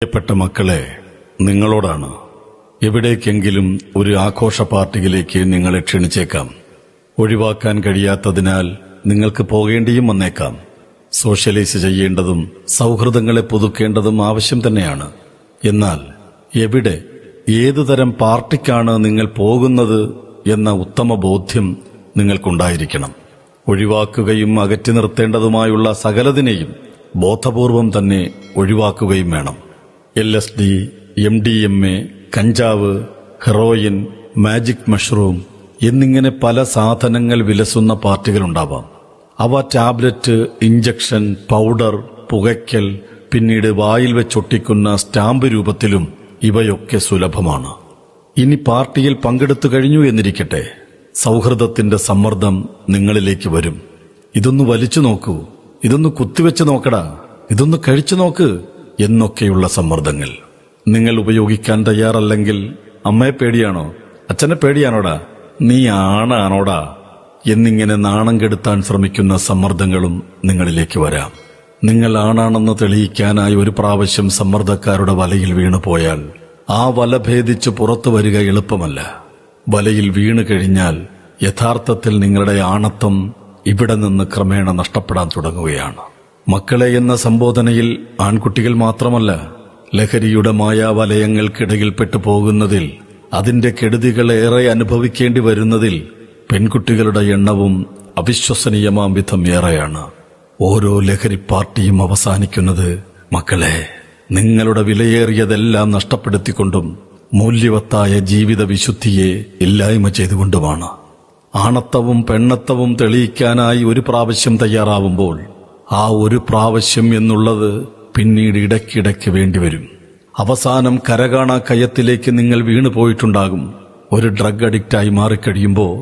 പ്രിയപ്പെട്ട മക്കളെ, നിങ്ങളോടാണ്. എവിടേക്കെങ്കിലും ഒരു ആഘോഷ പാർട്ടിയിലേക്ക് നിങ്ങളെ ക്ഷണിച്ചേക്കാം. ഒഴിവാക്കാൻ കഴിയാത്തതിനാൽ നിങ്ങൾക്ക് പോകേണ്ടിയും വന്നേക്കാം. സോഷ്യലൈസ് ചെയ്യേണ്ടതും സൗഹൃദങ്ങളെ പുതുക്കേണ്ടതും ആവശ്യം തന്നെയാണ്. എന്നാൽ എവിടെ, ഏതുതരം പാർട്ടിക്കാണ് നിങ്ങൾ പോകുന്നത് എന്ന ഉത്തമ ബോധ്യം നിങ്ങൾക്കുണ്ടായിരിക്കണം. ഒഴിവാക്കുകയും അകറ്റി നിർത്തേണ്ടതുമായുള്ള സകലതിനെയും ബോധപൂർവം തന്നെ ഒഴിവാക്കുകയും വേണം. LSD, MDMA, കഞ്ചാവ്, ഹെറോയിൻ, മാജിക് മഷ്റൂം എന്നിങ്ങനെ പല സാധനങ്ങൾ വിലസുന്ന പാർട്ടികളുണ്ടാവാം. അവ ടാബ്ലറ്റ്, ഇഞ്ചക്ഷൻ, പൗഡർ, പുകയ്ക്കൽ, പിന്നീട് വായിൽ വെച്ചൊട്ടിക്കുന്ന സ്റ്റാമ്പ് രൂപത്തിലും ഇവയൊക്കെ സുലഭമാണ്. ഇനി പാർട്ടിയിൽ പങ്കെടുത്തു കഴിഞ്ഞു എന്നിരിക്കട്ടെ, സൗഹൃദത്തിന്റെ സമ്മർദ്ദം നിങ്ങളിലേക്ക് വരും. ഇതൊന്ന് വലിച്ചു നോക്കൂ, ഇതൊന്ന് കുത്തിവെച്ച് നോക്കടാ, ഇതൊന്ന് കഴിച്ചു നോക്ക് എന്നൊക്കെയുള്ള സമ്മർദ്ദങ്ങൾ. നിങ്ങൾ ഉപയോഗിക്കാൻ തയ്യാറല്ലെങ്കിൽ അമ്മയെ പേടിയാണോ, അച്ഛനെ പേടിയാണോടാ, നീ ആണാണോടാ എന്നിങ്ങനെ നാണം കെടുത്താൻ ശ്രമിക്കുന്ന സമ്മർദ്ദങ്ങളും നിങ്ങളിലേക്ക് വരാം. നിങ്ങൾ ആണാണെന്ന് തെളിയിക്കാനായി ഒരു പ്രാവശ്യം സമ്മർദ്ദക്കാരുടെ വലയിൽ വീണുപോയാൽ ആ വല ഭേദിച്ച് പുറത്തു വരിക എളുപ്പമല്ല. വലയിൽ വീണു കഴിഞ്ഞാൽ യഥാർത്ഥത്തിൽ നിങ്ങളുടെ ആണത്വം ഇവിടെ നിന്ന് ക്രമേണ നഷ്ടപ്പെടാൻ തുടങ്ങുകയാണ്. മക്കളെ എന്ന സംബോധനയിൽ ആൺകുട്ടികൾ മാത്രമല്ല, ലഹരിയുടെ മായാവലയങ്ങൾക്കിടയിൽപ്പെട്ടു പോകുന്നതിൽ, അതിന്റെ കെടുതികളേറെ അനുഭവിക്കേണ്ടി വരുന്നതിൽ പെൺകുട്ടികളുടെ എണ്ണവും അവിശ്വസനീയമാം വിധം ഏറെയാണ്. ഓരോ ലഹരി പാർട്ടിയും അവസാനിക്കുന്നത് മക്കളെ നിങ്ങളുടെ വിലയേറിയതെല്ലാം നഷ്ടപ്പെടുത്തിക്കൊണ്ടും മൂല്യവത്തായ ജീവിത വിശുദ്ധിയെ ഇല്ലായ്മ ചെയ്തുകൊണ്ടുമാണ്. ആണത്തവും പെണ്ണത്തവും തെളിയിക്കാനായി ഒരു പ്രാവശ്യം തയ്യാറാവുമ്പോൾ ആ ഒരു പ്രാവശ്യം എന്നുള്ളത് പിന്നീട് ഇടയ്ക്കിടയ്ക്ക് വേണ്ടിവരും. അവസാനം കരകാണാ കയത്തിലേക്ക് നിങ്ങൾ വീണുപോയിട്ടുണ്ടാകും. ഒരു ഡ്രഗ് അഡിക്റ്റായി മാറിക്കഴിയുമ്പോൾ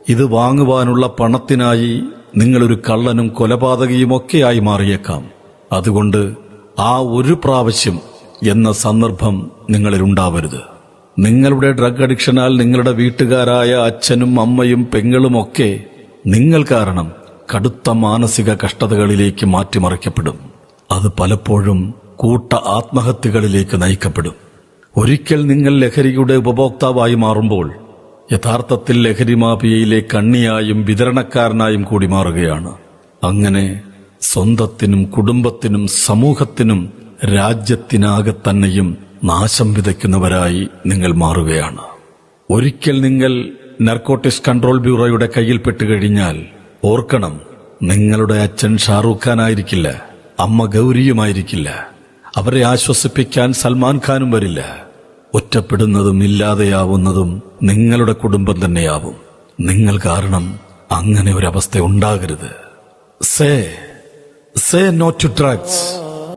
ഇത് വാങ്ങുവാനുള്ള പണത്തിനായി നിങ്ങളൊരു കള്ളനും കൊലപാതകിയുമൊക്കെയായി മാറിയേക്കാം. അതുകൊണ്ട് ആ ഒരു പ്രാവശ്യം എന്ന സന്ദർഭം നിങ്ങളിലുണ്ടാവരുത്. നിങ്ങളുടെ ഡ്രഗ് അഡിക്ഷനാൽ നിങ്ങളുടെ വീട്ടുകാരായ അച്ഛനും അമ്മയും പെങ്ങളുമൊക്കെ നിങ്ങൾ കാരണം കടുത്ത മാനസിക കഷ്ടതകളിലേക്ക് മാറ്റിമറിക്കപ്പെടും. അത് പലപ്പോഴും കൂട്ട ആത്മഹത്യകളിലേക്ക് നയിക്കപ്പെടും. ഒരിക്കൽ നിങ്ങൾ ലഹരിയുടെ ഉപഭോക്താവായി മാറുമ്പോൾ യഥാർത്ഥത്തിൽ ലഹരി മാഫിയയിലെ കണ്ണിയായും വിതരണക്കാരനായും കൂടി മാറുകയാണ്. അങ്ങനെ സ്വന്തത്തിനും കുടുംബത്തിനും സമൂഹത്തിനും രാജ്യത്തിനാകെ തന്നെയും നാശം വിതയ്ക്കുന്നവരായി നിങ്ങൾ മാറുകയാണ്. ഒരിക്കൽ നിങ്ങൾ നർക്കോട്ടിക്സ് കൺട്രോൾ ബ്യൂറോയുടെ കയ്യിൽപ്പെട്ട് കഴിഞ്ഞാൽ ഓർക്കണം, നിങ്ങളുടെ അച്ഛൻ ഷാറൂഖ് ഖാൻ ആയിരിക്കില്ല, അമ്മ ഗൗരിയുമായിരിക്കില്ല, അവരെ ആശ്വസിപ്പിക്കാൻ സൽമാൻ ഖാനും വരില്ല. ഒറ്റപ്പെടുന്നതും ഇല്ലാതെയാവുന്നതും നിങ്ങളുടെ കുടുംബം തന്നെയാവും. നിങ്ങൾ കാരണം അങ്ങനെ ഒരവസ്ഥ ഉണ്ടാകരുത്. Say no to drugs.